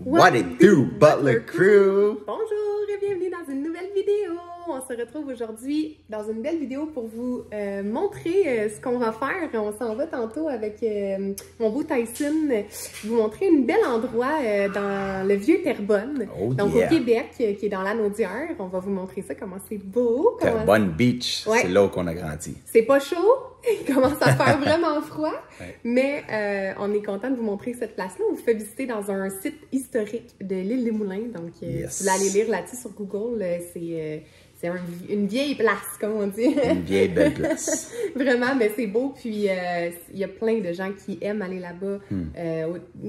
What it do, Butler Crew? Bonjour et bienvenue dans une nouvelle vidéo. On se retrouve aujourd'hui dans une belle vidéo pour vous montrer ce qu'on va faire. On s'en va tantôt avec mon beau Tyson, vous montrer un bel endroit dans le vieux Terrebonne, donc au Québec, qui est dans l'Anaudière. On va vous montrer ça, comment c'est beau. Terrebonne Beach, c'est là qu'on a grandi. C'est pas chaud, il commence à faire vraiment froid, mais on est content de vous montrer cette place-là. On vous fait visiter dans un site historique de l'île des Moulins, donc si vous voulez aller lire là-dessus sur Google, c'est une vieille place, comme on dit. Une vieille belle place. Vraiment, mais c'est beau, puis il y a plein de gens qui aiment aller là-bas.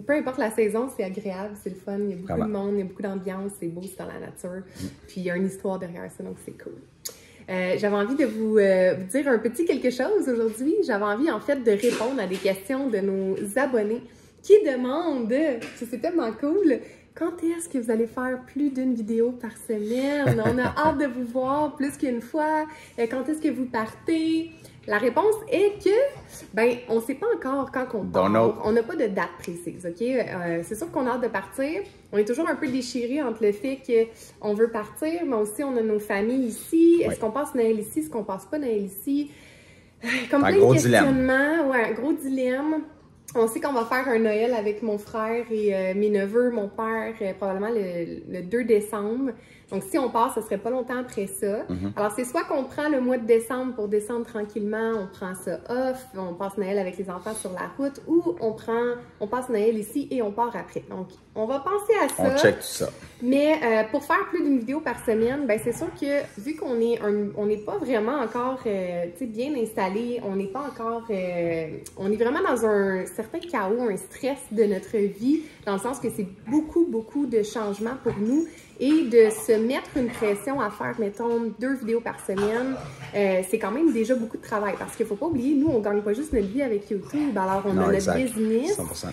Peu importe la saison, c'est agréable, c'est le fun, il y a beaucoup de monde, il y a beaucoup d'ambiance, c'est beau, c'est dans la nature, puis il y a une histoire derrière ça, donc c'est cool. J'avais envie de vous dire un petit quelque chose aujourd'hui. J'avais envie, en fait, de répondre à des questions de nos abonnés qui demandent, c'est tellement cool, quand est-ce que vous allez faire plus d'une vidéo par semaine? On a hâte de vous voir plus qu'une fois. Quand est-ce que vous partez? La réponse est que, ben, on ne sait pas encore quand on part. On n'a pas de date précise, OK? C'est sûr qu'on a hâte de partir. On est toujours un peu déchirés entre le fait qu'on veut partir, mais aussi on a nos familles ici. Est-ce qu'on passe Noël ici? Est-ce qu'on passe pas Noël ici? Comme plein de questionnements. Ouais, un gros dilemme. On sait qu'on va faire un Noël avec mon frère et mes neveux, mon père, probablement le 2 décembre. Donc, si on part, ce serait pas longtemps après ça. Alors, c'est soit qu'on prend le mois de décembre pour descendre tranquillement, on prend ça off, on passe Noël avec les enfants sur la route, ou on passe Noël ici et on part après. Donc, on va penser à ça. On check tout ça. Mais pour faire plus d'une vidéo par semaine, ben c'est sûr que vu qu'on est on n'est pas vraiment encore bien installé, on n'est pas encore, on est vraiment dans un certain chaos, un stress de notre vie, dans le sens que c'est beaucoup de changements pour nous. Et de se mettre une pression à faire, mettons, 2 vidéos par semaine, c'est quand même déjà beaucoup de travail. Parce qu'il ne faut pas oublier, nous, on ne gagne pas juste notre vie avec YouTube. Alors, on a notre business, 100%.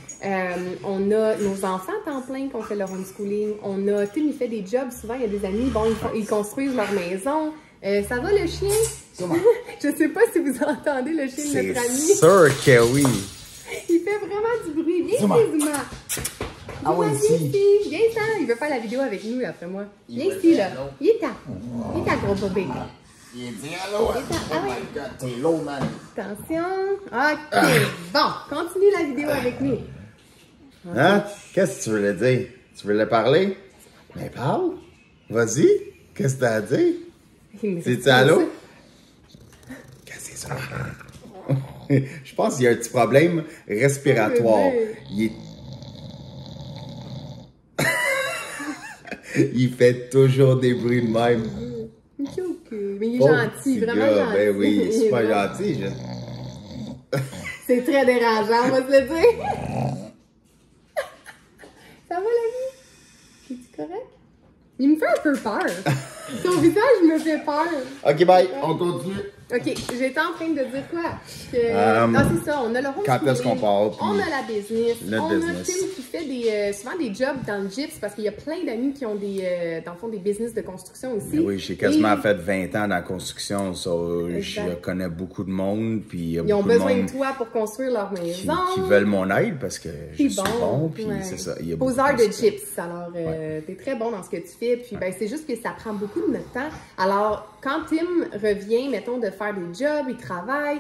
On a nos enfants à temps plein qui ont fait leur homeschooling. On a, Tim, il fait des jobs. Souvent, il y a des amis, bon, ils construisent leur maison. Ça va, le chien? Je ne sais pas si vous entendez le chien de notre ami. C'est sûr que oui. Il fait vraiment du bruit. Viens ici, Zuma. Ah oui, ici. Viens ça, il veut faire la vidéo avec nous après moi. Viens ici, là. Il est à gros bébé. Il dit allô. Oh my God, t'es low, man. Attention. OK. Bon, continue la vidéo avec nous. Hein? Qu'est-ce que tu voulais dire? Tu voulais parler? Mais parle. Vas-y. Qu'est-ce que t'as à dire? C'est-tu allô? Qu'est-ce que c'est ça? Je pense qu'il y a un petit problème respiratoire. Il fait toujours des bruits de même. Mais il est gentil, vraiment gentil. Ben oui, c'est pas gentil. C'est très dérangeant, on va se le dire. Ça va, la vie? Es-tu correct? Il me fait un peu peur. Son visage me fait peur. OK, bye. On continue. OK, j'étais en train de dire quoi? C'est ça, on a le homeschooling. Quand est-ce qu'on part? On a la business. On a Tim qui fait souvent des jobs dans le gyps parce qu'il y a plein d'amis qui ont dans le fond, des business de construction aussi. Mais oui, j'ai quasiment fait 20 ans dans la construction. Je connais beaucoup de monde. Puis ils ont besoin de toi pour construire leur maison. Qui veulent mon aide parce que je suis bon. Puis c'est ça. Poseur de gyps. Alors, t'es très bon dans ce que tu fais. Puis ben, c'est juste que ça prend beaucoup de notre temps. Alors, quand Tim revient, mettons, de faire des jobs, il travaille,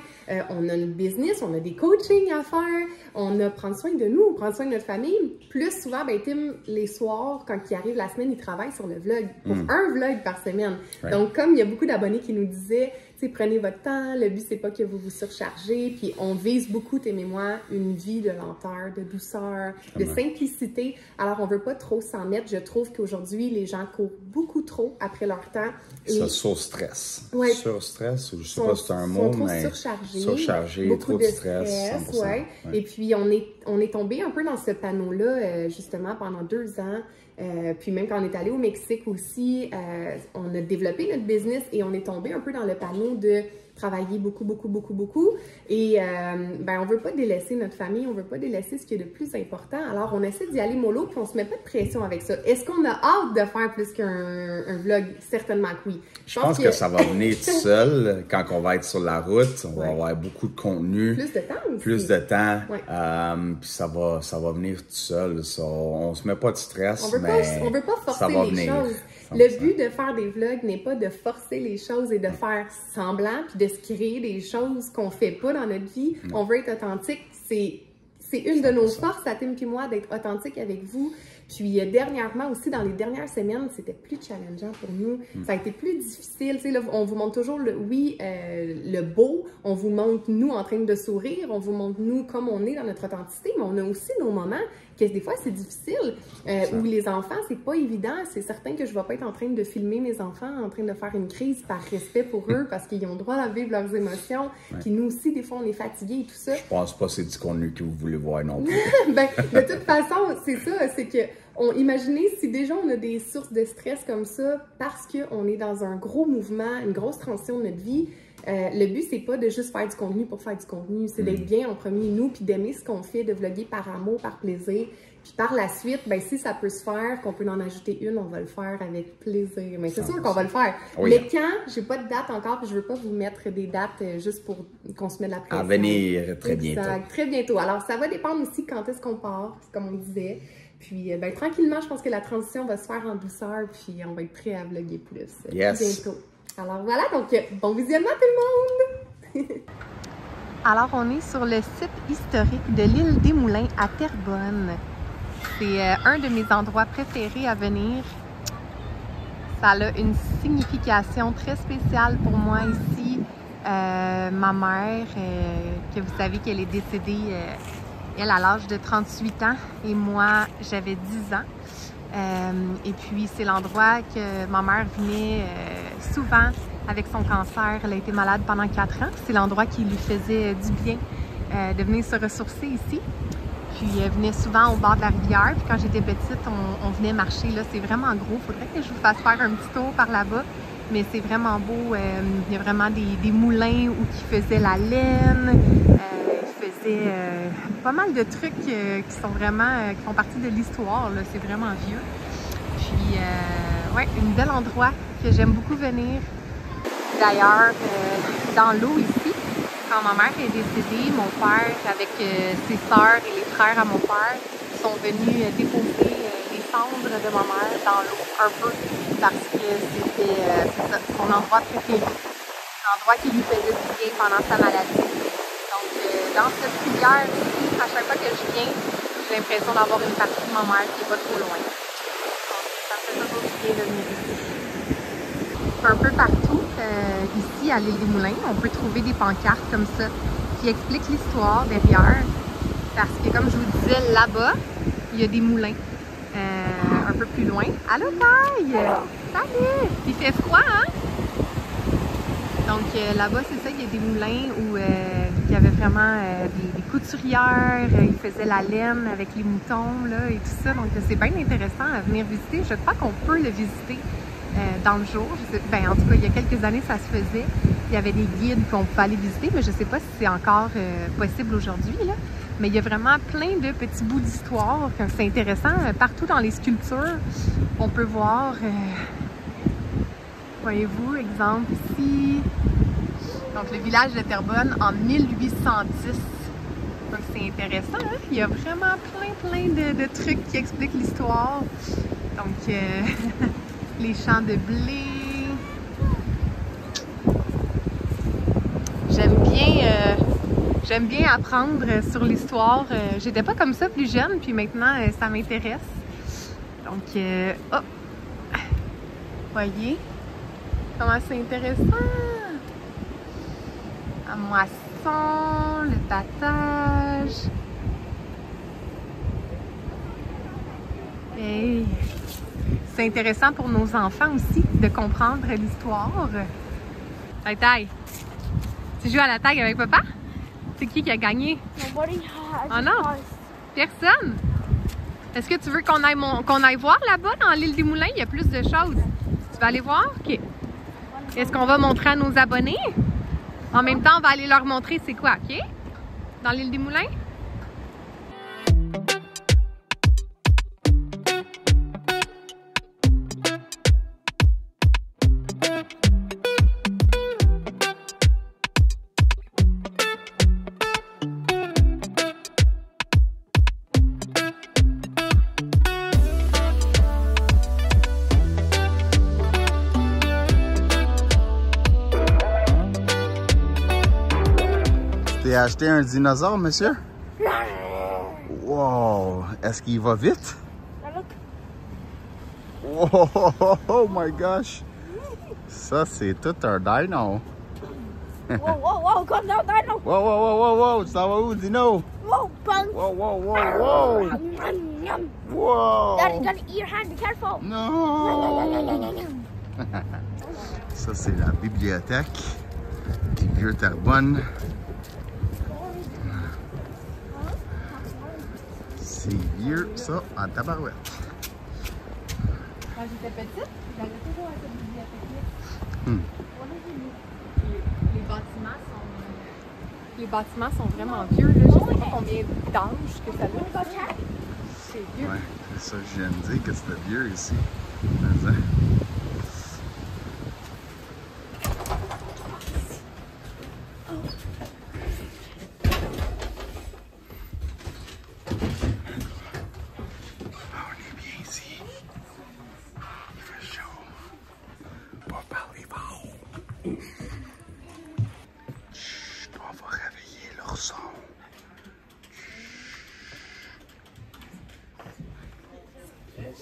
on a une business, on a des coachings à faire, on a prendre soin de nous, prendre soin de notre famille. Plus souvent, ben Tim, les soirs, quand il arrive la semaine, il travaille sur le vlog, pour un vlog par semaine. Donc, comme il y a beaucoup d'abonnés qui nous disaient, prenez votre temps, le but c'est pas que vous vous surchargez, puis on vise beaucoup, Tim et moi, une vie de lenteur, de douceur, de simplicité. Alors on veut pas trop s'en mettre. Je trouve qu'aujourd'hui les gens courent beaucoup trop après leur temps. Ça sur-stress. Ouais. Sur-stress, je sais pas si c'est un mot, mais surchargé, beaucoup trop de stress. 100%. Et puis on est tombé un peu dans ce panneau-là justement pendant 2 ans. Puis même quand on est allé au Mexique aussi, on a développé notre business et on est tombé un peu dans le panneau pression de travailler beaucoup. Et ben, on veut pas délaisser notre famille, on veut pas délaisser ce qui est le plus important. Alors, on essaie d'y aller mollo, puis on se met pas de pression avec ça. Est-ce qu'on a hâte de faire plus qu'un vlog? Certainement que oui. Je pense que ça va venir tout seul quand on va être sur la route. On va avoir beaucoup de contenu. Plus de temps aussi. Plus de temps. Ouais. Puis ça va venir tout seul. Ça, on se met pas de stress, on veut pas forcer les choses. Le but de faire des vlogs n'est pas de forcer les choses et de faire semblant, puis de se créer des choses qu'on fait pas dans notre vie. On veut être authentique. C'est une de nos forces, à Tim et moi, d'être authentique avec vous. Puis dernièrement aussi, dans les dernières semaines, c'était plus challengeant pour nous. Ça a été plus difficile. Tu sais, là, on vous montre toujours le beau. On vous montre nous en train de sourire. On vous montre nous comme on est dans notre authenticité. Mais on a aussi nos moments que des fois c'est difficile. Où les enfants, c'est pas évident. C'est certain que je vais pas être en train de filmer mes enfants en train de faire une crise par respect pour eux parce qu'ils ont le droit de vivre leurs émotions. Puis nous aussi, des fois, on est fatigués et tout ça. Je pense pas que c'est du contenu que vous voulez voir non plus. Ben, de toute façon, c'est ça. C'est que imaginez si déjà on a des sources de stress comme ça parce qu'on est dans un gros mouvement, une grosse transition de notre vie. Le but, c'est pas de juste faire du contenu pour faire du contenu, c'est d'être bien en premier nous, puis d'aimer ce qu'on fait, de vlogger par amour, par plaisir. Puis par la suite, ben si ça peut se faire, qu'on peut en ajouter une, on va le faire avec plaisir. Mais c'est sûr qu'on va le faire. Oui. Mais quand, j'ai pas de date encore, puis je veux pas vous mettre des dates juste pour qu'on se mette de la pression. À venir très bientôt. Très bientôt. Alors, ça va dépendre aussi quand est-ce qu'on part, comme on disait. Puis, ben, tranquillement, je pense que la transition va se faire en douceur, puis on va être prêt à vlogger plus bientôt. Alors voilà, donc bon visionnement tout le monde! Alors, on est sur le site historique de l'île des Moulins à Terrebonne. C'est un de mes endroits préférés à venir. Ça a une signification très spéciale pour moi ici. Ma mère, que vous savez qu'elle est décédée, elle à l'âge de 38 ans et moi, j'avais 10 ans. Et puis, c'est l'endroit que ma mère venait souvent avec son cancer. Elle a été malade pendant 4 ans. C'est l'endroit qui lui faisait du bien de venir se ressourcer ici. Puis, elle venait souvent au bord de la rivière. Puis, quand j'étais petite, on venait marcher. Là, c'est vraiment gros. Il faudrait que je vous fasse faire un petit tour par là-bas. Mais c'est vraiment beau. Il y a vraiment des moulins où qui faisaient la laine. Pas mal de trucs qui sont vraiment, qui font partie de l'histoire, c'est vraiment vieux. Puis, ouais, un bel endroit que j'aime beaucoup venir. D'ailleurs, dans l'eau ici, quand ma mère est décédée, mon père, avec ses sœurs et les frères à mon père, sont venus déposer les cendres de ma mère dans l'eau un peu parce que c'était son endroit préféré, l'endroit qui lui faisait du bien pendant sa maladie. Dans cette rivière ici, à chaque fois que je viens, j'ai l'impression d'avoir une partie de ma mère qui n'est pas trop loin. Donc, ça fait toujours du bien de venir ici. Un peu partout, ici à l'île des Moulins, on peut trouver des pancartes comme ça qui expliquent l'histoire derrière. Parce que, comme je vous disais, là-bas, il y a des moulins. Un peu plus loin. Allô, Taille! Salut! Il fait froid, hein? Donc là-bas, c'est ça, il y a des moulins où il y avait vraiment des couturières, ils faisaient la laine avec les moutons là, et tout ça. Donc c'est bien intéressant à venir visiter. Je crois qu'on peut le visiter dans le jour. Ben, en tout cas, il y a quelques années, ça se faisait. Il y avait des guides qu'on pouvait aller visiter, mais je ne sais pas si c'est encore possible aujourd'hui. Mais il y a vraiment plein de petits bouts d'histoire. C'est intéressant. Partout dans les sculptures, on peut voir... voyez-vous, exemple ici, donc le village de Terrebonne en 1810. Donc c'est intéressant, hein? Il y a vraiment plein de trucs qui expliquent l'histoire. Donc les champs de blé. J'aime bien apprendre sur l'histoire. J'étais pas comme ça plus jeune, puis maintenant ça m'intéresse. Donc, oh! Voyez? Comment c'est intéressant! La moisson, le battage. Hey. C'est intéressant pour nos enfants aussi de comprendre l'histoire. Taille, tu joues à la tag avec papa? C'est qui a gagné? Oh non! Personne? Est-ce que tu veux qu'on aille voir là-bas dans l'île des Moulins? Il y a plus de choses. Tu vas aller voir? OK. Est-ce qu'on va montrer à nos abonnés? En même temps, on va aller leur montrer c'est quoi, OK? Dans l'île des Moulins? T'as acheté un dinosaure, monsieur? Wow! Est-ce qu'il va vite? Wow! Oh my gosh! Ça, c'est tout un dino! Wow, wow, wow, come down, dino! Wow, wow, wow, wow, wow! Ça va où, dino? Whoa, bang! Wow, wow, wow, wow! Yum, yum. Wow! Daddy's gonna eat your hand, be careful! Non! Ça, c'est la bibliothèque du Vieux-Terrebonne. C'est vieux, ça, en tabarouette. Quand j'étais petite, j'allais toujours à cette bibliothèque-là. Les bâtiments sont vraiment vieux, là. Je sais pas combien d'âge que ça a. C'est vieux. Ouais, c'est ça que je viens de dire, que c'était vieux ici. Mais, hein.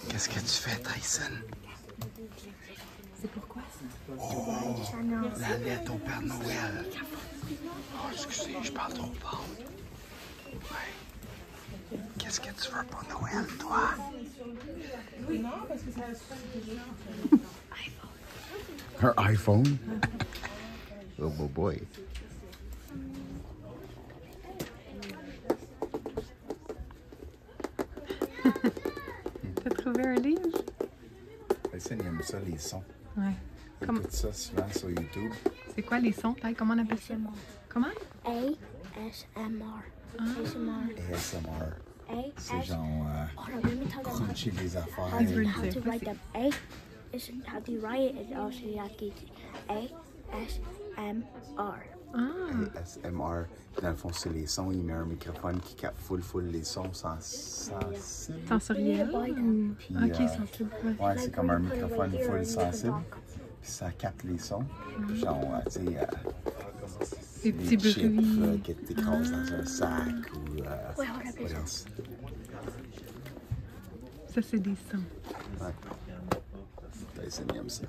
Qu'est-ce que tu fais, Tyson? C'est pourquoi? Oh, la lettre au Père Noël. Oh, excusez, je parle trop fort. Ouais. Qu'est-ce que tu veux pour Noël, toi? Non, parce que ça a un iPhone. Oh boy. T'as trouvé un livre? Tyson, il aime ça, les sons. Ouais. Il écoute ça souvent sur YouTube. C'est quoi les sons? Comment on appelle ça? Comment? ASMR. ASMR. C'est genre cruncher des affaires. How to write them. A is how to write it, and also you have to ASMR. ASMR. Dans le fond, c'est les sons. Il met un microphone qui capte full les sons sensibles. Sensoriel? Puis, Ok, sensible. Ouais, c'est comme un microphone full sensible. Puis ça capte les sons. Genre, tu sais, des petits bruits. Que t'écrases dans un sac ou what else? Ça, c'est des sons. Ouais. Tyson aime ça.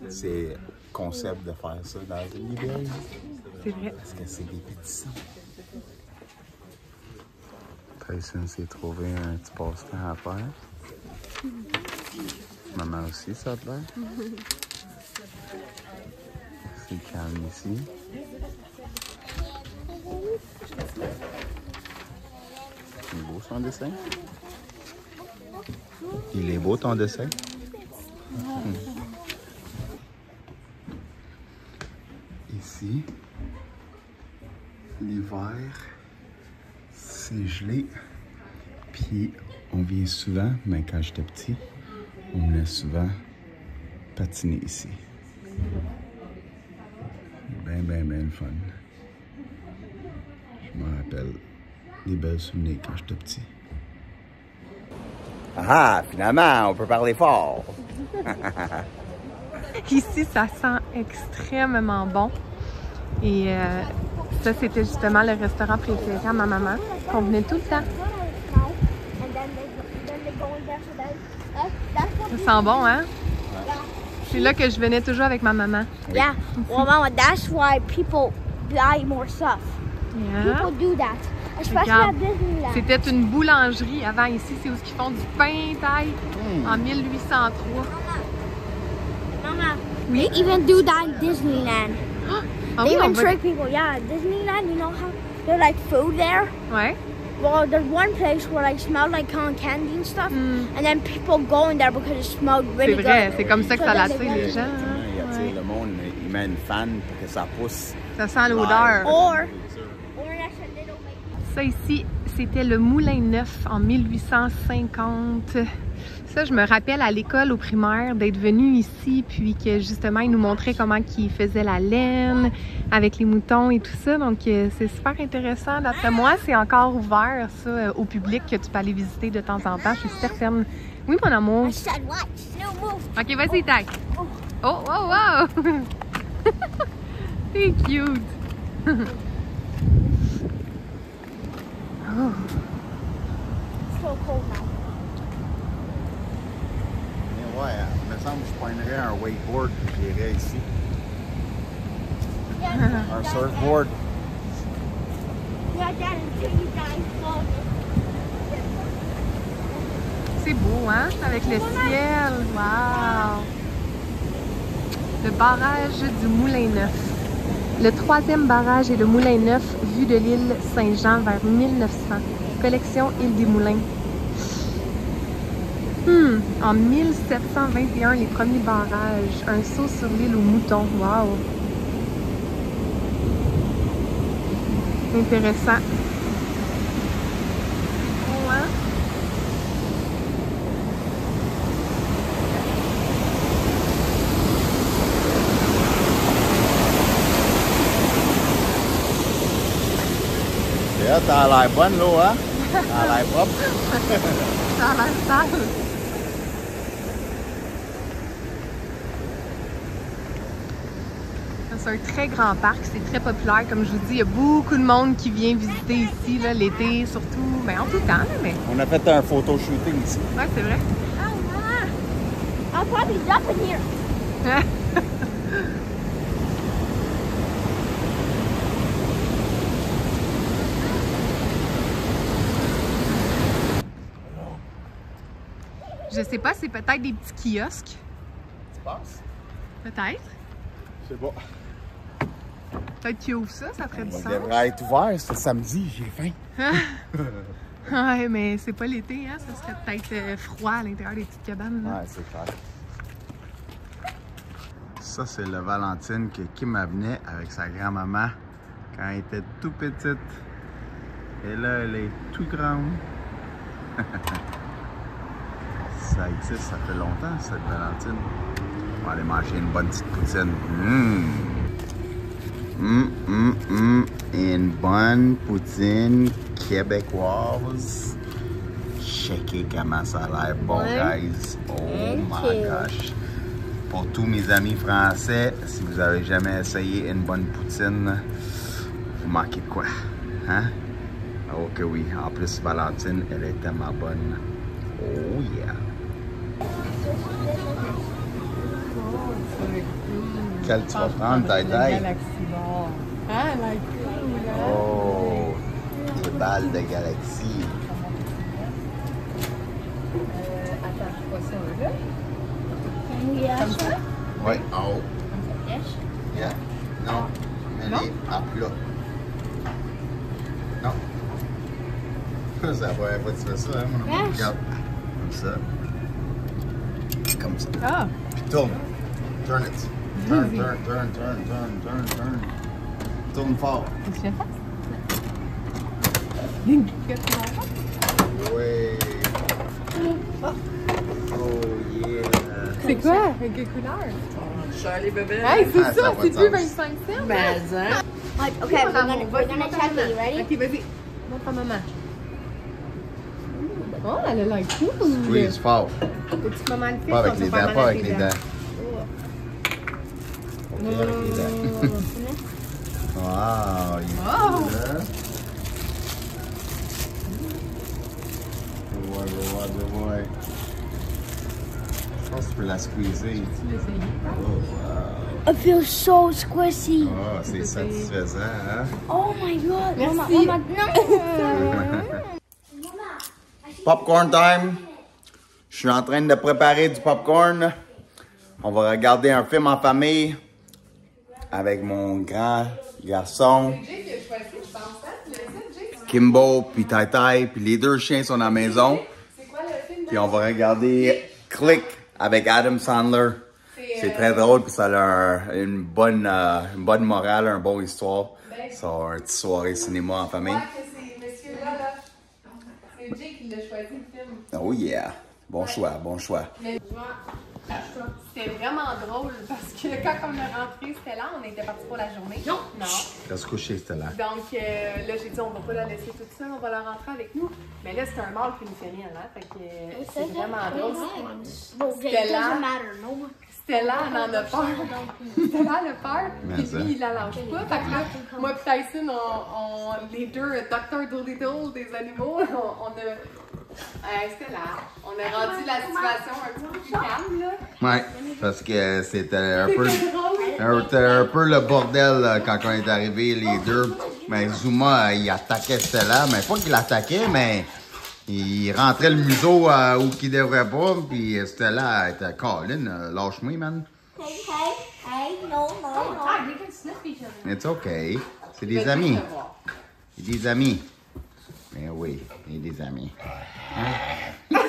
C'est concept de faire ça dans une librairie. C'est vrai. Parce que c'est des petits sons. Tyson s'est trouvé un petit passe-temps à faire. Maman aussi, ça a l'air. C'est calme ici. Il est beau son dessin. Il est beau ton dessin. Ici, l'hiver, c'est gelé. Puis on vient souvent, mais quand j'étais petit, on me laisse souvent patiner ici. Ben le fun. Je me rappelle des belles souvenirs quand j'étais petit. Ah, finalement, on peut parler fort. Ici, ça sent extrêmement bon. Et ça, c'était justement le restaurant préféré à ma maman, qu'on venait tout le temps. Ça sent bon, hein? C'est là que je venais toujours avec ma maman. Yeah, well, Mama, that's why people buy more stuff. Yeah. People do that, especially at Disneyland. C'était une boulangerie avant ici, c'est où ils font du pain taille en 1803. Mama, Oui? they even do that in Disneyland. Ah They oui, on even va... trick people. Yeah, Disneyland, you know how there's like food there? Ouais. well, there's one place where I smelled like cotton candy and stuff, and then people go in there because it smelled really good. C'est vrai, c'est comme ça que ça l'attire les gens. Il attire le monde, il met une fan pour que ça pousse. Ça sent l'odeur. Or Ça ici, c'était le Moulin Neuf en 1850. Ça, je me rappelle à l'école au primaire d'être venue ici, puis que justement, ils nous montraient comment ils faisaient la laine avec les moutons et tout ça. Donc, c'est super intéressant. D'après moi, c'est encore ouvert, ça, au public, que tu peux aller visiter de temps en temps. Je suis certaine. Oui, mon amour. Ok, vas-y, tac. Oh, wow, wow! C'est cute! Oh. so cold now. Mais ouais, il me semble que je prendrais un wakeboard et j'irais ici. Un surfboard. Yeah, Dad, until you die, fall. C'est beau, hein? Avec le ciel. Wow! Le barrage du Moulin Neuf. Le 3e barrage est le Moulin Neuf, vu de l'île Saint-Jean vers 1900. Collection Île des Moulins. En 1721, les premiers barrages. Un saut sur l'île aux moutons. Wow! Intéressant. Oh, hein? T'as l'air bonne l'eau, hein? T'as l'air propre. Ça a l'air sale. C'est un très grand parc, c'est très populaire. Comme je vous dis, il y a beaucoup de monde qui vient visiter ici, l'été surtout. Ben, en tout temps, là, mais... On a fait un photo shooting ici. Ouais, c'est vrai. Oh, Mama. I'll probably jump in here. Je sais pas, c'est peut-être des petits kiosques. Tu penses? Peut-être. Je sais pas. Peut-être qu'ils ouvrent ça, ça ferait du Ça sens. devrait être ouvert, c'est samedi, j'ai faim. Ouais, mais c'est pas l'été, hein? Ça serait peut-être froid à l'intérieur des petites cabanes. Là. Ouais, c'est clair. Ça, c'est le Valentine que Kim amenait avec sa grand-maman quand elle était tout petite. Et là, elle est tout grande. Ça existe, ça fait longtemps, cette Valentine. On va aller manger une bonne petite poutine. Une bonne poutine québécoise. Checkez comment ça a l'air bon, guys. Oh my gosh. Pour tous mes amis français, si vous avez jamais essayé une bonne poutine, vous manquez de quoi? Hein? Oh que oui. En plus, Valentine, elle est tellement bonne. Oh yeah. Quel tu vas prendre, Dai Dai? Ah, like cool, hein? Oh, des balles de galaxie. Attends, pas ça, là. Yeah. Comme ça? Oui, en haut. Yes. Yeah. Non, mais Non? à plat. Non. C'est la première fois que tu fais ça, hein, mon amour? Yes. Regarde. Comme ça. Comme ça. Ah! Puis tourne. Turn it. Turn, turn, turn, turn, turn, turn, turn. Tourne fort. Qu'est-ce que tu fais? Qu'est-ce que tu fais? Oui. Oh yeah. C'est quoi? Avec quelle couleur? Charlie bébé. Hey, c'est Ah, ça ça, va c'est de plus sens. 25 cents. Mais hein? Okay, we're gonna check it. Ready? Ok, vas-y. Montre à maman. Oh, elle a l'air cool. Squeeze fort. Faut-tu que maman le fait? Pas avec ça les va faire dents, mal pas à avec tes les dents. Ok, avec les dents. Wow, il est Oh. cool, hein? Ouais. Je pense que tu peux la squeezer. Tu l'essayes. Oh, wow. It feels so squishy. Oh, c'est satisfaisant, hein? Oh my god. Merci. Mama, no. Popcorn time! Je suis en train de préparer du popcorn. On va regarder un film en famille avec mon grand garçon. Jake, il a choisi, je pense, hein? Tu l'as dit, Jake? Kimbo, puis Tai Tai, puis les deux chiens sont à la maison. Puis on va regarder Click avec Adam Sandler. C'est très drôle, puis ça a une bonne morale, une bonne histoire. C'est une petite soirée cinéma en famille. C'est Jake qui l'a choisi le film. Oh yeah! Bon choix, bon choix. C'était vraiment drôle parce que quand on est rentré, c'était là, on était parti pour la journée. Non! Reste couché, c'était là. Donc là, j'ai dit, on va pas la laisser toute seule, on va la rentrer avec nous. Mais là, c'est un mâle qui nous fait rien, là. Fait que c'est vraiment drôle. Stella, elle en a peur. Stella, elle a peur. Puis lui, il la lâche pas. Fait que là, moi et Tyson, les deux, Dr. Dolittle des animaux, Stella, on a rendu la situation un petit peu plus calme, là. Ouais, parce que c'était un peu le bordel là, quand on est arrivé, les deux. Mais Zuma, il attaquait Stella, mais pas qu'il l'attaquait, mais il rentrait le museau où qu'il devrait pas, puis Stella était Colin, lâche-moi, man. Hey, no. It's okay. C'est des amis. C'est des amis. Mais oui, c'est des amis. Hein?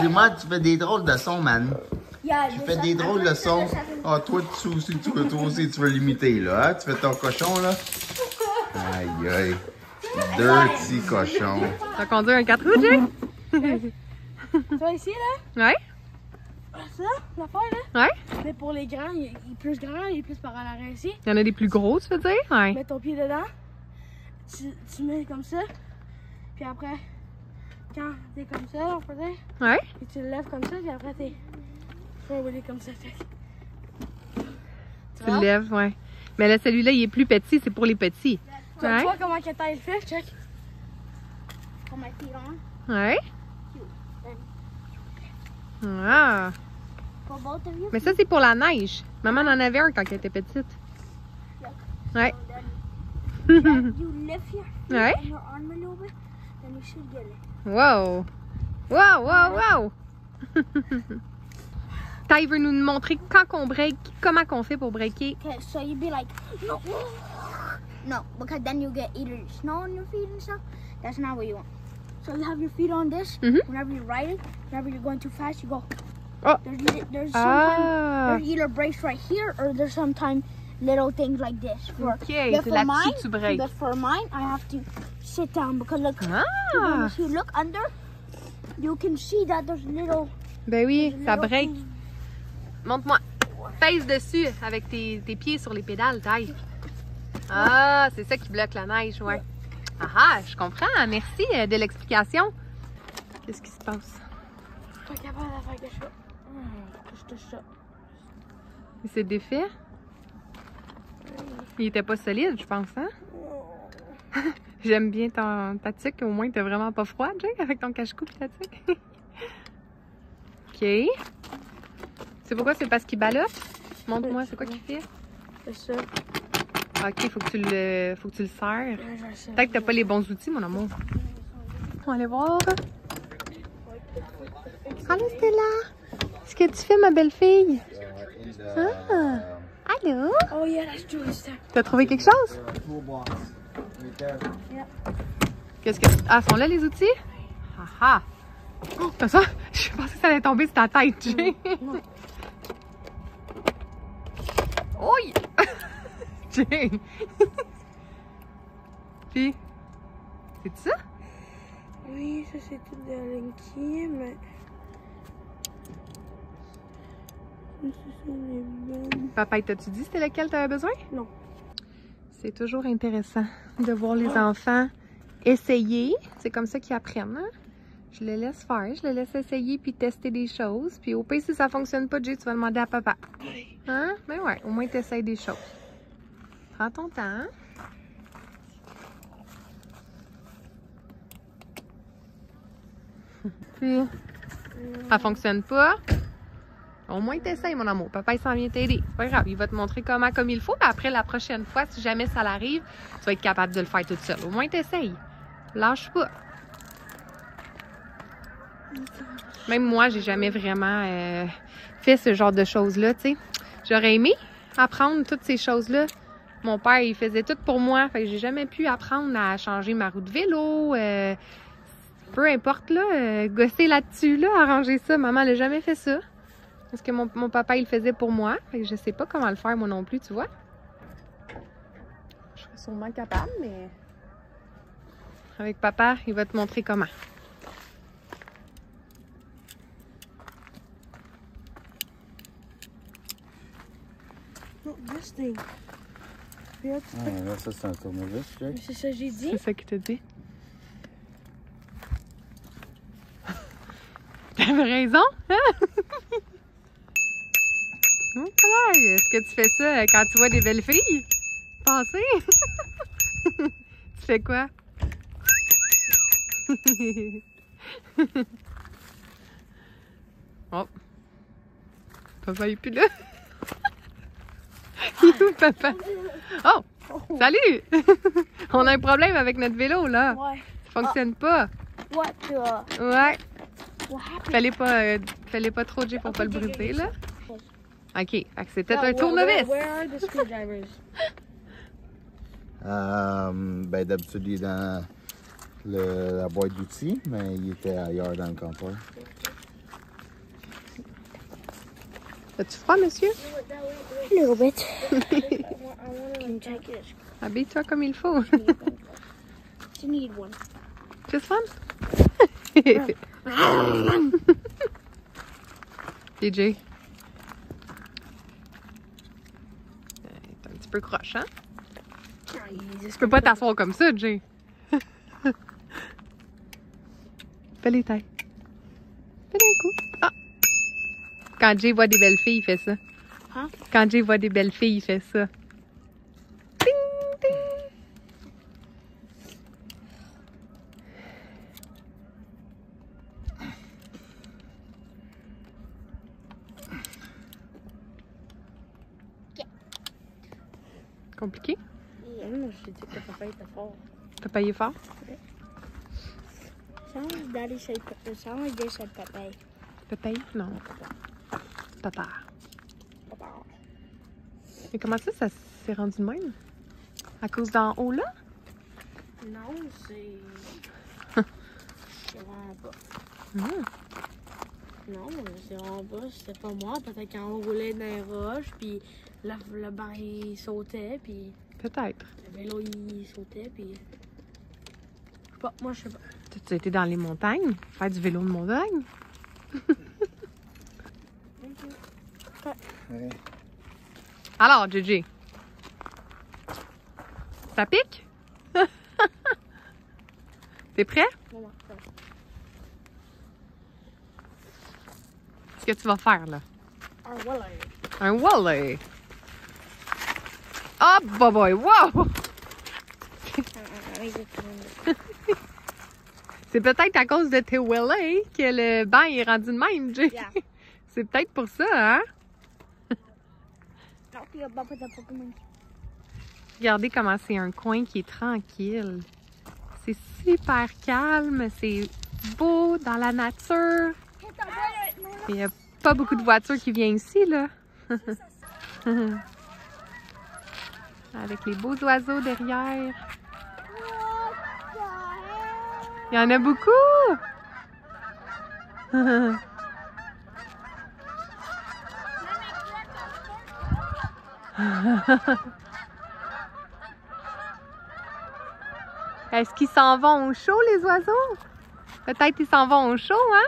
Dis-moi, tu fais des drôles de sons, man. Tu fais des drôles de sons. Ah, toi, toi aussi, tu veux l'imiter, là. Hein? Tu fais ton cochon, là. Aïe, aïe. Dirty cochon. T'as conduit un 4 roues, Jay? Tu vois ici, là? Ouais. Ça, l'affaire, là? Ouais. Mais pour les grands, il est plus grand, il est plus par en arrière ici. Il y en a des plus gros, tu veux dire? Ouais. Mets ton pied dedans. Tu mets comme ça. Puis après, quand t'es comme ça, on peut dire. Ouais. Puis tu le lèves comme ça, puis après t'es. Tu vas rouler comme ça. Tu le lèves, ouais. Mais là, celui-là, il est plus petit, c'est pour les petits. Tu vois comment que taille le fait? Check. Pour my feet on. Ouais. Ah. For both of you. Mais ça, c'est pour la neige. Maman en avait un quand elle était petite. Ouais. You lift your feet Ouais. and your arm a little bit, then you should get it. Wow! Wow, wow, wow! Ty veut nous montrer quand qu'on break, comment qu'on fait pour breaker. Okay, so you'd be like, no, because then you get either snow on your feet and stuff. That's not what you want. So you have your feet on this. Whenever you're riding, whenever you're going too fast, you go. Oh. There's sometimes there's either brakes right here or there's sometimes little things like this. Okay, c'est là-dessus que tu breaks. But for mine, I have to sit down because look, if you look under, you can see that there's little. Ben oui, ça break. Montre-moi. Pèse dessus avec tes pieds sur les pédales, Ty. Ah, c'est ça qui bloque la neige, ouais. Ah, je comprends. Merci de l'explication. Qu'est-ce qui se passe? Pas capable de faire quelque chose. Ça. Il s'est défait? Il était pas solide, je pense, hein? J'aime bien ta tuque. Au moins, t'es vraiment pas froid, Jay, avec ton cache-cou et ta tuque. OK. C'est pourquoi? C'est parce qu'il ballotte? Montre-moi, c'est quoi qu'il fait? C'est ça. OK, faut que tu le serres. Peut-être que t'as pas les bons outils, mon amour. On va aller voir. Allô, Stella? Qu'est-ce que tu fais, ma belle-fille? Ah! Allô? Oh yeah, that's true. T'as trouvé quelque chose? Qu'est-ce que... Ah, sont là les outils? Ah ah! Oh, t'as ça? Je pensais que ça allait tomber sur ta tête, Jay. Oui! Jay! Puis, c'est ça? Oui, ça c'est tout de l'inquiet, mais... Papa, t'as-tu dit c'était lequel t'avais besoin? Non. C'est toujours intéressant de voir les enfants essayer. C'est comme ça qu'ils apprennent, hein? Je les laisse faire, je les laisse essayer puis tester des choses. Puis au pire, si ça fonctionne pas, Jay, tu vas demander à papa. Hein? Mais ouais, au moins t'essayes des choses. Prends ton temps, hein? Puis, ça fonctionne pas. Au moins, t'essayes, mon amour. Papa, il s'en vient t'aider. C'est pas grave. Il va te montrer comment comme il faut. Mais après, la prochaine fois, si jamais ça l'arrive, tu vas être capable de le faire toute seule. Au moins, t'essayes. Lâche pas. Même moi, j'ai jamais vraiment fait ce genre de choses-là, tu sais. J'aurais aimé apprendre toutes ces choses-là Mon père, il faisait tout pour moi. Fait que j'ai jamais pu apprendre à changer ma roue de vélo. Peu importe, là, gosser là-dessus, là, arranger ça. Maman n'a jamais fait ça. Parce que mon papa, il le faisait pour moi. Fait que je sais pas comment le faire, moi non plus, tu vois. Je serais sûrement capable, mais... Avec papa, il va te montrer comment. This thing. Ah, là, ça, c'est un tournevis, Jake. C'est ça que j'ai dit. C'est ça qu'il t'a dit. T'avais raison, hein? Voilà. Est-ce que tu fais ça quand tu vois des belles filles passer? Tu fais quoi? Oh. Papa est plus là. Il est où, papa? Oh! Salut! On a un problème avec notre vélo, là. Ouais. Ça fonctionne pas. What the... Ouais. What happened? Fallait pas trop, Jay, pour pas le briser, là. OK. Fait que c'est peut-être un tournevis. Where are the screwdrivers? Ben, d'habitude, il est dans la boîte d'outils, mais il était ailleurs dans le comptoir. As-tu froid, monsieur? A little bit. Can you check it? Habille-toi comme il faut. You need one. Just fun? DJ. T'es un petit peu croche, hein? Tu peux pas t'asseoir comme ça, Jay. Fais les tailles. Fais un coup. Ah! Quand Jay voit des belles filles, il fait ça. Hein? Quand Jay voit des belles filles, il fait ça. Ding, ding. Compliqué? Non, je dis que papa était fort. Papa, il est fort? Sound like Daddy said, sound like they said Pepe. Papa? Non. Papa. Papa. Mais comment ça s'est rendu de même? À cause d'en haut, là? Non, c'est... c'est vraiment pas. Non, c'est vraiment pas. C'était pas moi. Peut-être qu'on roulait dans les roches, puis le banc, il sautait, puis... Peut-être. Le vélo, il sautait, puis... Je sais pas, moi, je sais pas. Tu as été dans les montagnes? Faire du vélo de montagne? Ouais. Alors, JJ. Ça pique? T'es prêt? Maman, ça va. Qu'est-ce que tu vas faire, là? Ah, voilà. Un wally. Oh, boy, wow! C'est peut-être à cause de tes wallets que le banc est rendu de même, Jay. Yeah. C'est peut-être pour ça, hein? Regardez comment c'est un coin qui est tranquille. C'est super calme, c'est beau dans la nature. Il n'y a pas beaucoup de voitures qui viennent ici, là. Avec les beaux oiseaux derrière. Il y en a beaucoup! Est-ce qu'ils s'en vont au chaud, les oiseaux? Peut-être qu'ils s'en vont au chaud, hein?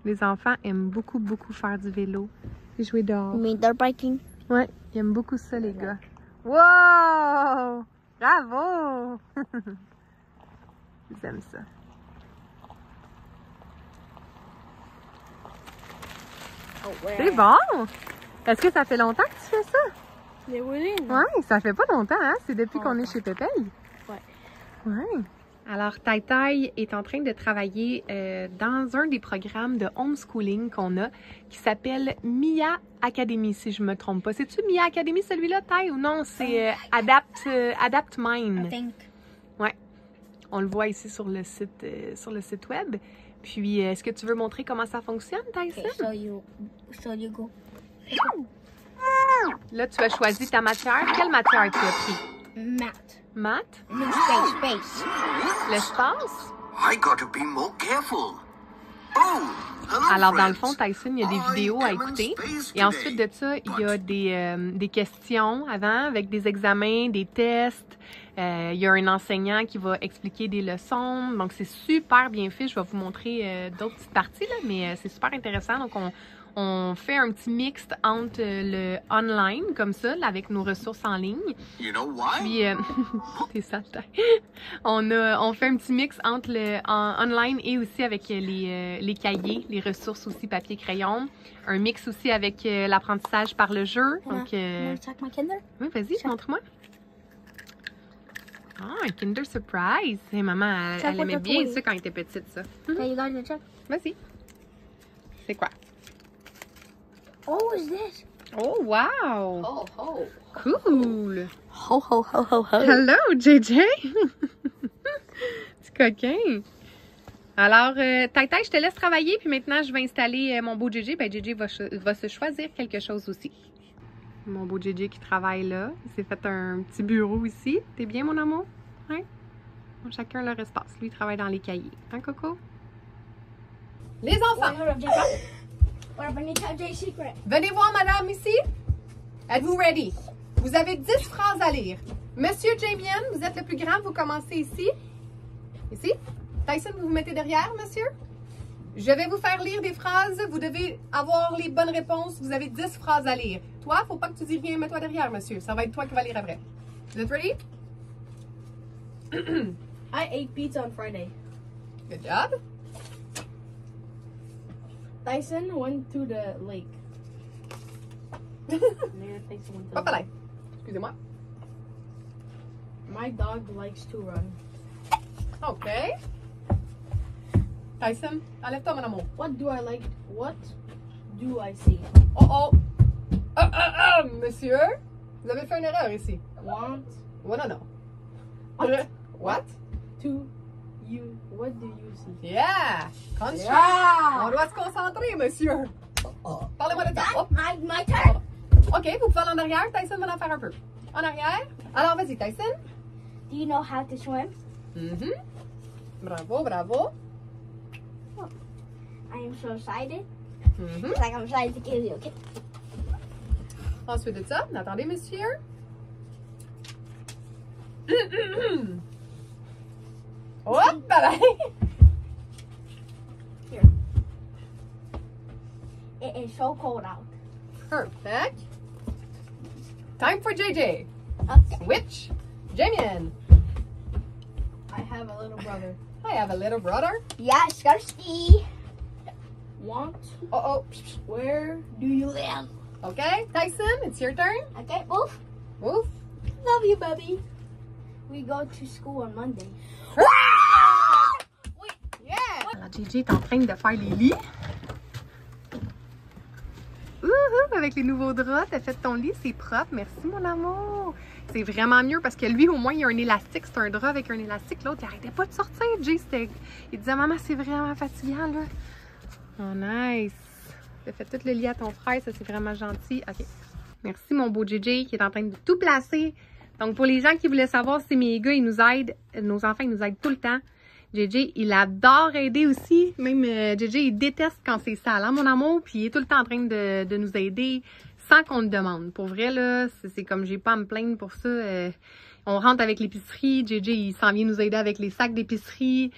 Les enfants aiment beaucoup, beaucoup faire du vélo et jouer dehors. You mean dirt biking? Ouais, ils aiment beaucoup ça, les gars. Wow! Bravo! Ils aiment ça. Oh, ouais. C'est bon! Est-ce que ça fait longtemps que tu fais ça? Les wheeling? Ouais, ça fait pas longtemps, hein? C'est depuis qu'on est chez Pépé. Ouais. Ouais. Alors, Tai Tai est en train de travailler dans un des programmes de homeschooling qu'on a qui s'appelle Mia Academy, si je me trompe pas. C'est-tu Mia Academy celui-là, Tai, ou non? C'est Adapt Mind. I think. Ouais. On le voit ici sur le site web. Puis, est-ce que tu veux montrer comment ça fonctionne, Tyson? Okay, so you go. Là, tu as choisi ta matière. Quelle matière tu as pris? Math. Maths? No, space. L'espace? I got to be more careful. Oh, hello, Alors, dans le friends. fond, Tyson, il y a des vidéos à écouter. Et ensuite de ça, il y a des questions avant avec des examens, des tests. Il y a un enseignant qui va expliquer des leçons. Donc, c'est super bien fait. Je vais vous montrer d'autres petites parties, là, mais c'est super intéressant. Donc, on fait un petit mix entre le online, comme ça, là, avec nos ressources en ligne. You know why? Puis, t'es sale. On fait un petit mix entre le online et aussi avec les cahiers, les ressources aussi, papier, crayon. Un mix aussi avec l'apprentissage par le jeu. Donc, Wanna check my Kinder? oui, vas-y, montre-moi. Ah, un Kinder Surprise! Hey, maman, elle aimait bien ça quand elle était petite, ça. Okay, you guys check. Vas-y. C'est quoi? Oh, what is this? Oh, wow! Oh, ho. Cool! Ho, ho, ho, ho, ho. Hello, JJ! Petit coquin! Alors, Taïtaï, je te laisse travailler, puis maintenant, je vais installer mon beau JJ. Ben, JJ va se choisir quelque chose aussi. Mon beau JJ qui travaille là. Il s'est fait un petit bureau ici. T'es bien, mon amour? Hein? Bon, chacun leur espace. Lui, il travaille dans les cahiers. Hein, Coco? Les enfants! Wait, hold up, Jacob. What up, I need to tell Jay a secret. Venez voir madame ici. Êtes-vous ready? Vous avez 10 phrases à lire. Monsieur Jamien, vous êtes le plus grand, vous commencez ici. Ici. Tyson, vous vous mettez derrière, monsieur. Je vais vous faire lire des phrases. Vous devez avoir les bonnes réponses. Vous avez 10 phrases à lire. Toi, faut pas que tu dis rien. Mets-toi derrière, monsieur. Ça va être toi qui vas lire après. Vous êtes ready? I ate pizza on Friday. Good job. Tyson went to the lake. Hop là. Excusez-moi. My dog likes to run. OK. Tyson, enlève-toi, mon amour. What do I like? What do I see? Oh, oh. Monsieur, vous avez fait une erreur ici. Want Oh, non, non. What? What? to you. What do you see? Yeah! Concentrate. On doit se concentrer, monsieur. Parlez-moi de ça. Oh. My turn. OK, vous pouvez aller en arrière. Tyson va en faire un peu. En arrière. Alors, vas-y, Tyson. Do you know how to swim? Mhm. Bravo, bravo. I am so excited. Mhm. It's like I'm excited to kill you, okay? Ensuite de ça, attendez, monsieur. Hop là! Here. It is so cold out. Perfect. Time for JJ. Okay. Which? Jamien. I have a little brother. I have a little brother. Yeah, Skarsky. Want? Uh-oh. Where do you live? Okay, Tyson, it's your turn. Okay, Wolf. Wolf. Love you, baby. We go to school on Monday. Yeah! Alors, JJ est en train de faire les lits. Ouhou, avec les nouveaux draps, t'as fait ton lit, c'est propre. Merci, mon amour. C'est vraiment mieux parce que lui, au moins, il y a un élastique. C'est un drap avec un élastique. L'autre, il arrêtait pas de sortir. Jay, il disait, maman, c'est vraiment fatigant, là. Oh, nice. T'as fait tout le lit à ton frère, ça, c'est vraiment gentil. OK. Merci, mon beau JJ, qui est en train de tout placer. Donc, pour les gens qui voulaient savoir si mes gars, ils nous aident, nos enfants, ils nous aident tout le temps. JJ, il adore aider aussi. Même JJ, il déteste quand c'est sale, hein, mon amour. Puis il est tout le temps en train de nous aider sans qu'on le demande. Pour vrai, là, c'est comme j'ai pas à me plaindre pour ça. On rentre avec l'épicerie. JJ, il s'en vient nous aider avec les sacs d'épicerie.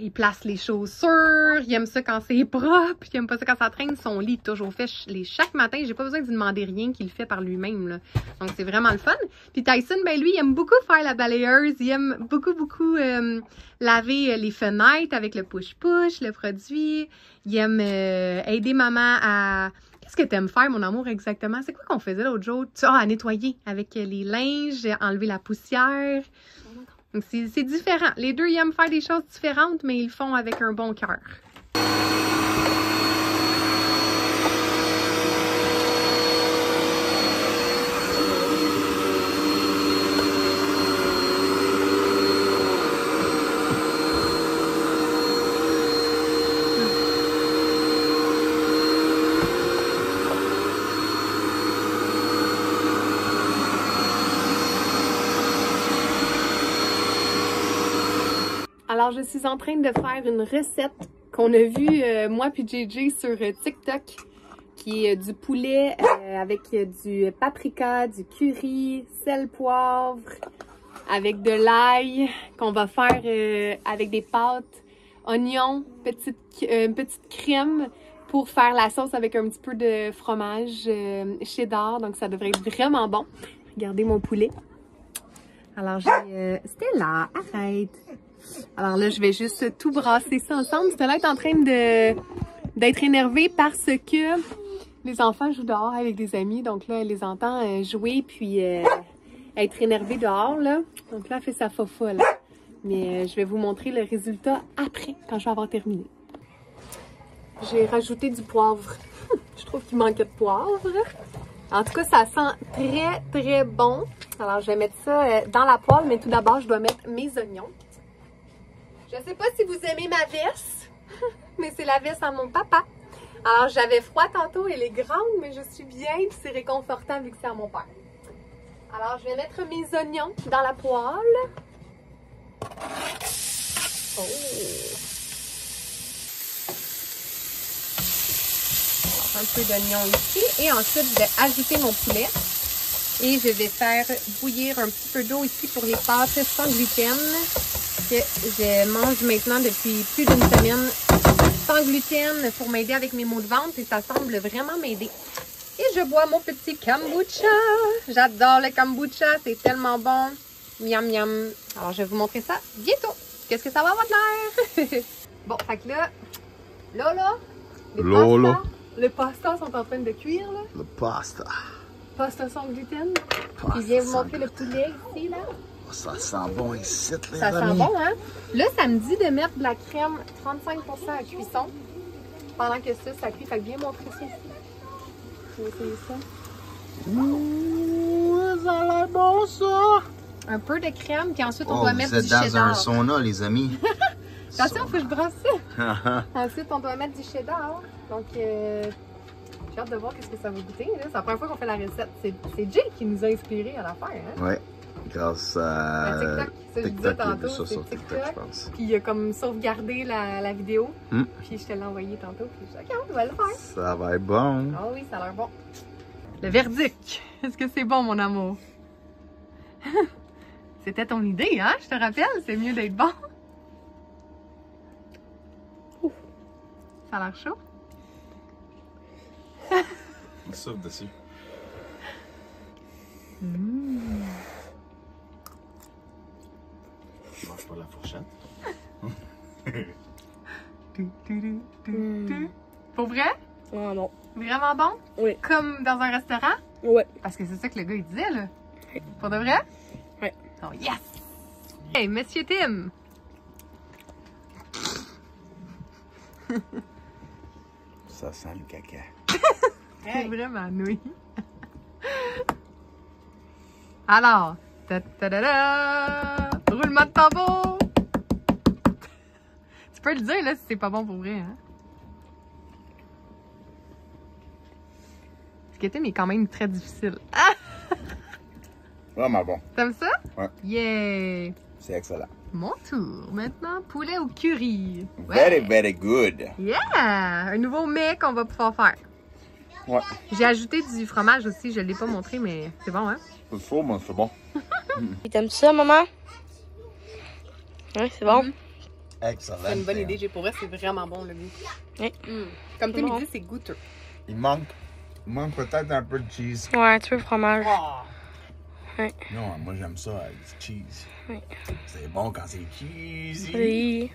Il place les chaussures. Il aime ça quand c'est propre. Il aime pas ça quand ça traîne. Son lit est toujours fait chaque matin. J'ai pas besoin de lui demander rien qu'il le fait par lui-même, là. Donc, c'est vraiment le fun. Puis Tyson, ben lui, il aime beaucoup faire la balayeuse. Il aime beaucoup laver les fenêtres avec le push-push, le produit. Il aime aider maman à... Qu'est-ce que tu aimes faire, mon amour, exactement? C'est quoi qu'on faisait l'autre jour? À nettoyer avec les linges, enlever la poussière. Donc, c'est différent. Les deux, ils aiment faire des choses différentes, mais ils le font avec un bon cœur. Alors, je suis en train de faire une recette qu'on a vue, moi puis JJ, sur TikTok, qui est du poulet avec du paprika, du curry, sel, poivre, avec de l'ail, qu'on va faire avec des pâtes, oignons, petite crème pour faire la sauce avec un petit peu de fromage cheddar. Donc, ça devrait être vraiment bon. Regardez mon poulet. Alors, j'ai... Stella, arrête! Alors là, je vais juste tout brasser ça ensemble. Stella est en train d'être énervée parce que les enfants jouent dehors avec des amis. Donc là, elle les entend jouer puis être énervée dehors, là. Donc là, elle fait sa fofa, là. Mais je vais vous montrer le résultat après, quand je vais avoir terminé. J'ai rajouté du poivre. Je trouve qu'il manquait de poivre. En tout cas, ça sent très, très bon. Alors, je vais mettre ça dans la poêle, mais tout d'abord, je dois mettre mes oignons. Je ne sais pas si vous aimez ma veste, mais c'est la veste à mon papa. Alors, j'avais froid tantôt, elle est grande, mais je suis bien, puis c'est réconfortant vu que c'est à mon père. Alors, je vais mettre mes oignons dans la poêle. Oh! Un peu d'oignon ici. Et ensuite, je vais ajouter mon poulet. Et je vais faire bouillir un petit peu d'eau ici pour les pâtes sans gluten. Que je mange maintenant depuis plus d'une semaine sans gluten pour m'aider avec mes maux de ventre. Et ça semble vraiment m'aider. Et je bois mon petit kombucha. J'adore le kombucha. C'est tellement bon. Miam miam. Alors, je vais vous montrer ça bientôt. Qu'est-ce que ça va avoir de l'air? Bon, fait que là, les pastas sont en train de cuire, là. Le pasta. Pasta sans gluten. Puis je viens vous montrer le poulet ici, là. Oh, ça sent bon ici, les ça amis. Sent bon, hein? Là, ça me dit de mettre de la crème 35% à cuisson. Pendant que ça cuit. Fait que viens montrer ça ici. Je vais essayer ça. Ouh, ça a l'air bon, ça. Un peu de crème, puis ensuite, on doit mettre du cheddar. Vous êtes dans un sauna, les amis. Attention, il faut que je brasse ça. Ensuite, on doit mettre du cheddar. Donc, j'ai hâte de voir qu'est-ce que ça va goûter. C'est la première fois qu'on fait la recette. C'est Jay qui nous a inspiré à la faire. Hein? Oui, grâce à TikTok. Ça, je disais tantôt, ça sur c'est TikTok, je pense. Puis il a comme sauvegardé la vidéo. Puis je te l'ai envoyé tantôt. Puis je dis, OK, on va le faire. Ça va être bon. Ah oui, ça a l'air bon. Le verdict. Est-ce que c'est bon, mon amour? C'était ton idée, hein? Je te rappelle, c'est mieux d'être bon. Ça a l'air chaud? Il souffle dessus. Je mange pas la fourchette. Pour vrai? Ah non. Vraiment bon? Oui. Comme dans un restaurant? Ouais. Parce que c'est ça que le gars il disait, là. Pour de vrai? Oui. Oh yes! Hey, Monsieur Tim! Ça sent le caca. C'est vraiment nouille. Alors, roulement de tambour! Tu peux le dire là si c'est pas bon pour vrai, hein? Ce que Tim est quand même très difficile. Ah! Vraiment bon. T'aimes ça? Ouais. Yeah! C'est excellent. Mon tour. Maintenant, poulet au curry. Ouais. Very, very good. Yeah! Un nouveau mets qu'on va pouvoir faire. Ouais. J'ai ajouté du fromage aussi. Je ne l'ai pas montré, mais c'est bon, hein? C'est faux, mais c'est bon. T'aimes ça, maman? Oui, c'est bon. Excellent. C'est une bonne idée. J'ai pour vrai, c'est vraiment bon le goût. Oui. Comme tu me dis, c'est goûteux. Il manque peut-être un peu de cheese. Ouais, un petit peu de fromage. Oh. Oui. Non, moi j'aime ça avec du cheese. Oui. C'est bon quand c'est cheesy. Oui.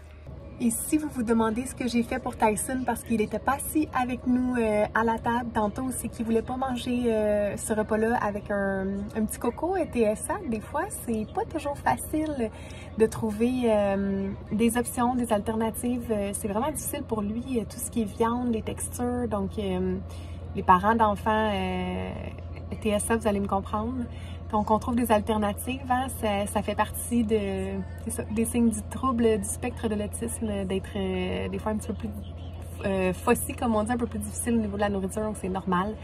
Et si vous vous demandez ce que j'ai fait pour Tyson parce qu'il n'était pas assis avec nous à la table tantôt, c'est qu'il voulait pas manger ce repas-là avec un petit coco et TSA. Des fois, c'est pas toujours facile de trouver des options, des alternatives. C'est vraiment difficile pour lui, tout ce qui est viande, les textures. Donc, les parents d'enfants TSA, vous allez me comprendre. Donc, on trouve des alternatives, hein? Ça fait partie des signes du trouble du spectre de l'autisme, d'être des fois un petit peu plus faussé, comme on dit, un peu plus difficile au niveau de la nourriture, donc c'est normal.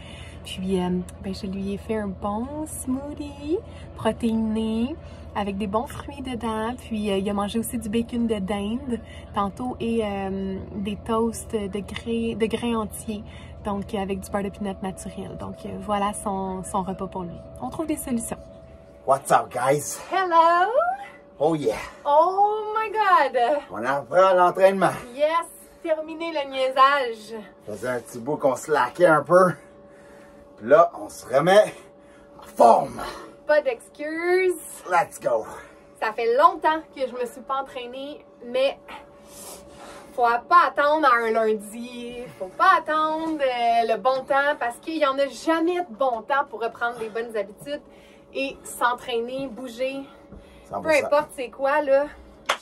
Puis ben, je lui ai fait un bon smoothie protéiné avec des bons fruits dedans. Puis il a mangé aussi du bacon de dinde tantôt et des toasts de grains entiers. Donc avec du beurre de pinot naturel. Donc voilà son repas pour lui. On trouve des solutions. What's up, guys? Hello! Oh yeah! Oh my God! On reprend l'entraînement. Yes! Terminé le niaisage. Ça faisait un petit bout qu'on se laquait un peu. Puis là, on se remet en forme. Pas d'excuses. Let's go! Ça fait longtemps que je me suis pas entraînée, mais faut pas attendre à un lundi. Faut pas attendre le bon temps parce qu'il y en a jamais de bon temps pour reprendre les bonnes habitudes et s'entraîner, bouger. 100%. Peu importe c'est quoi, là.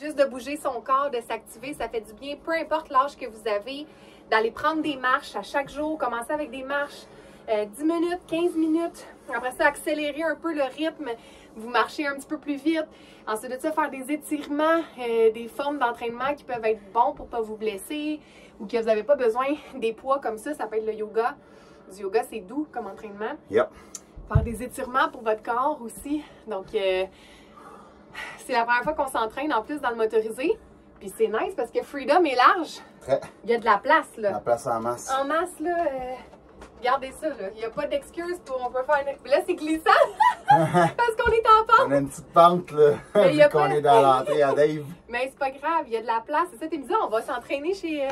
Juste de bouger son corps, de s'activer, ça fait du bien. Peu importe l'âge que vous avez, d'aller prendre des marches à chaque jour. Commencer avec des marches 10 minutes, 15 minutes. Après ça, accélérer un peu le rythme. Vous marchez un petit peu plus vite. Ensuite de ça, faire des étirements, des formes d'entraînement qui peuvent être bons pour ne pas vous blesser ou que vous n'avez pas besoin des poids comme ça. Ça peut être le yoga. Du yoga, c'est doux comme entraînement. Yep. Faire des étirements pour votre corps aussi. Donc, c'est la première fois qu'on s'entraîne en plus dans le motorisé. Puis c'est nice parce que Freedom est large. Très. Il y a de la place, là. La place en masse. En masse, là. Regardez ça, là. Il n'y a pas d'excuse pour on peut faire une... Là, c'est glissant parce qu'on est en pente. On a une petite pente, là, vu qu'on est dans l'entrée à Dave. Mais c'est pas grave, il y a de la place. C'est ça, tu me disais, on va s'entraîner chez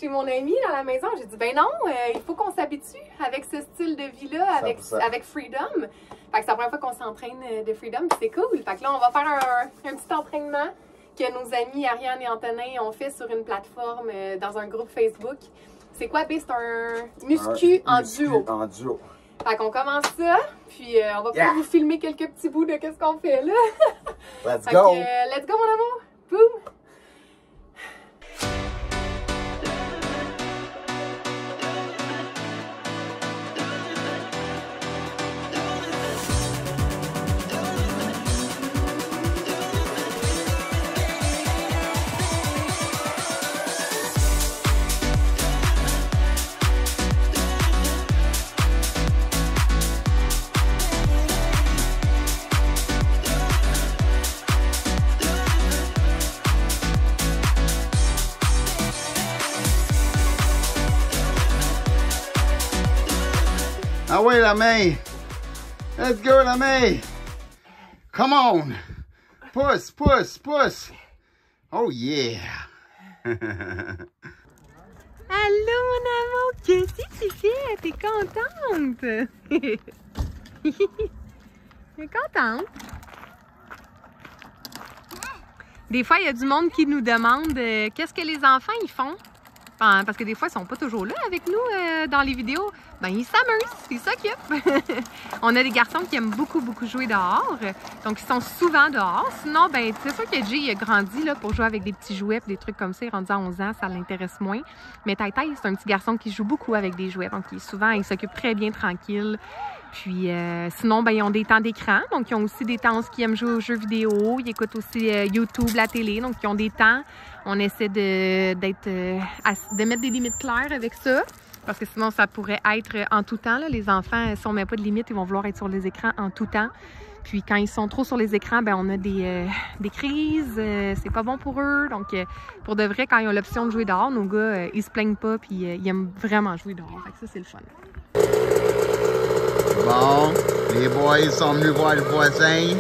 mon ami dans la maison. J'ai dit, ben non, il faut qu'on s'habitue avec ce style de vie-là, avec Freedom. Fait que c'est la première fois qu'on s'entraîne de Freedom, c'est cool. Fait que là, on va faire un petit entraînement que nos amis Ariane et Antonin ont fait sur une plateforme dans un groupe Facebook. C'est quoi, B? C'est un muscu en duo. En duo. Fait qu'on commence ça, puis on va pouvoir vous filmer quelques petits bouts de qu'est-ce qu'on fait là. Let's go! Let's go, mon amour! Boum! Ah ouais, la main! Let's go, la main! Come on! Pousse, pousse, pousse! Oh yeah! Allô, mon amour! Qu'est-ce que tu fais? T'es contente? T'es contente? Des fois, il y a du monde qui nous demande qu'est-ce que les enfants ils font. Parce que des fois, ils sont pas toujours là avec nous dans les vidéos. Ben, ils s'amusent, ils s'occupent. On a des garçons qui aiment beaucoup, beaucoup jouer dehors. Donc, ils sont souvent dehors. Sinon, ben, c'est sûr que Jay, il a grandi là, pour jouer avec des petits jouets et des trucs comme ça. Il est rendu à 11 ans, ça l'intéresse moins. Mais Tai Tai, c'est un petit garçon qui joue beaucoup avec des jouets. Donc, il s'occupe très bien, tranquille. Puis, sinon, ben, ils ont des temps d'écran. Donc, ils ont aussi des temps qui aiment jouer aux jeux vidéo. Ils écoutent aussi YouTube, la télé. Donc, ils ont des temps. On essaie de mettre des limites claires avec ça. Parce que sinon, ça pourrait être en tout temps. Là. Les enfants, si on ne met pas de limites, ils vont vouloir être sur les écrans en tout temps. Puis quand ils sont trop sur les écrans, ben on a des crises. C'est pas bon pour eux. Donc, pour de vrai, quand ils ont l'option de jouer dehors, nos gars, ils se plaignent pas. Puis ils aiment vraiment jouer dehors. Fait que ça, c'est le fun. Bon, les boys sont venus voir le voisin.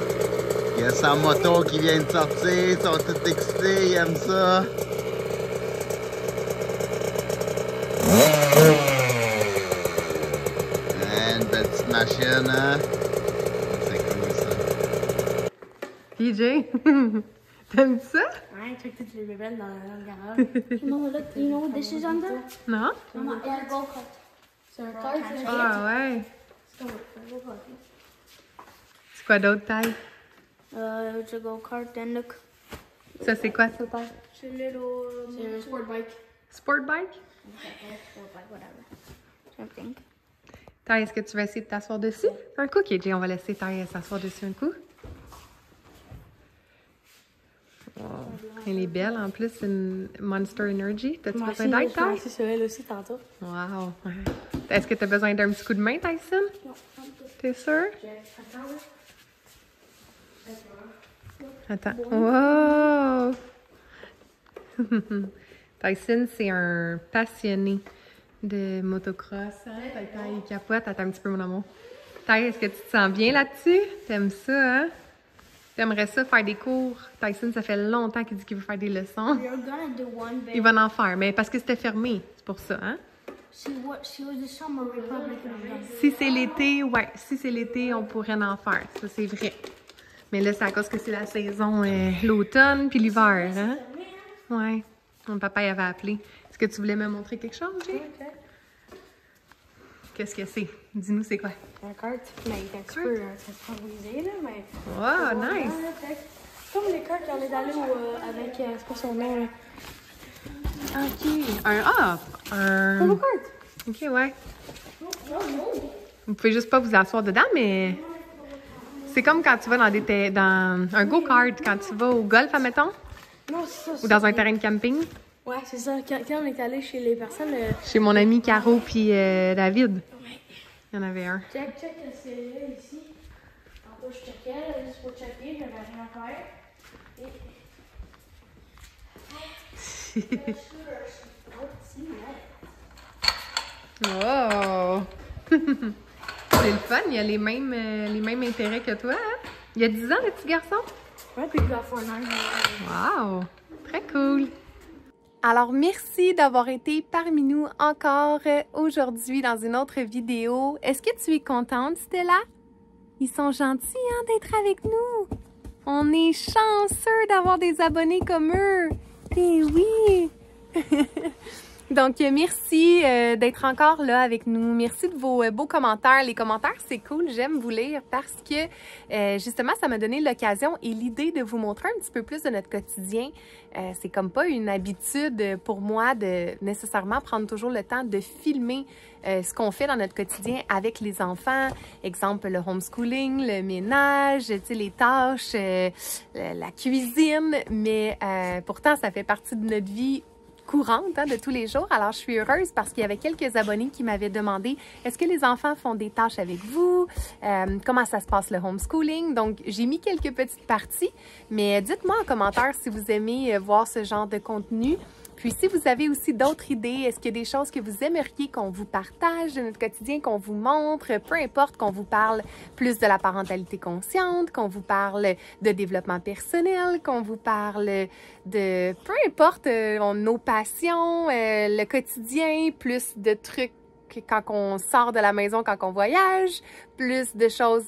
Il y a sa moto qui vient de sortir. Ils sont tous excités. Ils aiment ça. Une petite machine, hein? C'est cool, ça. PJ, t'aimes ça? Ouais, check toutes les bébelles dans le garage. You know what this is under? Non? It's a go-kart. C'est un kart. Ah ouais. C'est quoi d'autre, taille? It's a go-kart and look. Ça, c'est quoi, ça, taille? C'est un sport bike. Sport bike? Sport bike, whatever. I think. Taille, est-ce que tu vas essayer de t'asseoir dessus? Un coup, KJ, on va laisser Taille s'asseoir dessus un coup. Wow. Elle est belle. En plus, c'est une Monster Energy. T'as-tu besoin d'aide, Ty? C'est sur elle aussi tantôt. Wow. Est-ce que t'as besoin d'un petit coup de main, Tyson? Non. T'es sûr? Attends. Wow! Tyson, c'est un passionné de motocross. Hein? Il capote. Attends un petit peu, mon amour. Ty, est-ce que tu te sens bien là-dessus? T'aimes ça, hein? T'aimerais ça faire des cours? Tyson, ça fait longtemps qu'il dit qu'il veut faire des leçons. Il va en faire, mais parce que c'était fermé. C'est pour ça, hein? Si c'est l'été, ouais. Si c'est l'été, on pourrait en faire. Ça, c'est vrai. Mais là, c'est à cause que c'est la saison, l'automne puis l'hiver, hein? Ouais. Mon papa il avait appelé. Est-ce que tu voulais me montrer quelque chose, Jay? Qu'est-ce que c'est? Dis-nous, c'est quoi? Un kart, mais il est un petit peu centralisé, là, mais... Wow, nice! Comme les karts qu'on est allé avec... c'est pas son nom, là. OK. Un go-kart! OK, ouais. Vous pouvez juste pas vous asseoir dedans, mais... C'est comme quand tu vas dans un go-kart, quand tu vas au golf, admettons? Non, c'est ça. Ou dans un terrain de camping? Ouais, c'est ça. Quand on est allé chez les personnes... Chez mon ami Caro puis David. Ouais. Il y en avait un. Check, c'est là, ici. Tantôt, je checkais, juste pour checker, j'avais rien à faire. Wow! C'est le fun, il a les mêmes intérêts que toi, hein? Il y a 10 ans, le petit garçon? Ouais, puis il doit faire un an. Wow! Très cool! Alors, merci d'avoir été parmi nous encore aujourd'hui dans une autre vidéo. Est-ce que tu es contente, Stella? Ils sont gentils, hein, d'être avec nous! On est chanceux d'avoir des abonnés comme eux! Eh oui! Donc, merci d'être encore là avec nous. Merci de vos beaux commentaires. Les commentaires, c'est cool. J'aime vous lire parce que, justement, ça m'a donné l'occasion et l'idée de vous montrer un petit peu plus de notre quotidien. C'est comme pas une habitude pour moi de nécessairement prendre toujours le temps de filmer ce qu'on fait dans notre quotidien avec les enfants. Exemple, le homeschooling, le ménage, tu sais, les tâches, la cuisine. Mais pourtant, ça fait partie de notre vie courante, hein, de tous les jours. Alors, je suis heureuse parce qu'il y avait quelques abonnés qui m'avaient demandé est-ce que les enfants font des tâches avec vous? Comment ça se passe le homeschooling? Donc, j'ai mis quelques petites parties, mais dites-moi en commentaire si vous aimez voir ce genre de contenu. Puis, si vous avez aussi d'autres idées, est-ce qu'il y a des choses que vous aimeriez qu'on vous partage de notre quotidien, qu'on vous montre, peu importe, qu'on vous parle plus de la parentalité consciente, qu'on vous parle de développement personnel, qu'on vous parle de, peu importe, nos passions, le quotidien, plus de trucs quand on sort de la maison, quand on voyage, plus de choses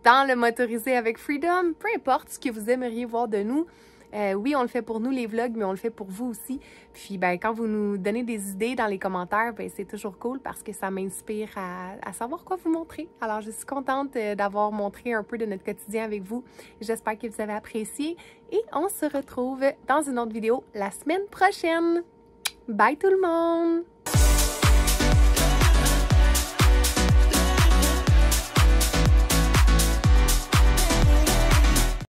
dans le motorisé avec Freedom, peu importe ce que vous aimeriez voir de nous. Oui, on le fait pour nous, les vlogs, mais on le fait pour vous aussi. Puis, ben, quand vous nous donnez des idées dans les commentaires, ben, c'est toujours cool parce que ça m'inspire à savoir quoi vous montrer. Alors, je suis contente d'avoir montré un peu de notre quotidien avec vous. J'espère que vous avez apprécié et on se retrouve dans une autre vidéo la semaine prochaine. Bye tout le monde!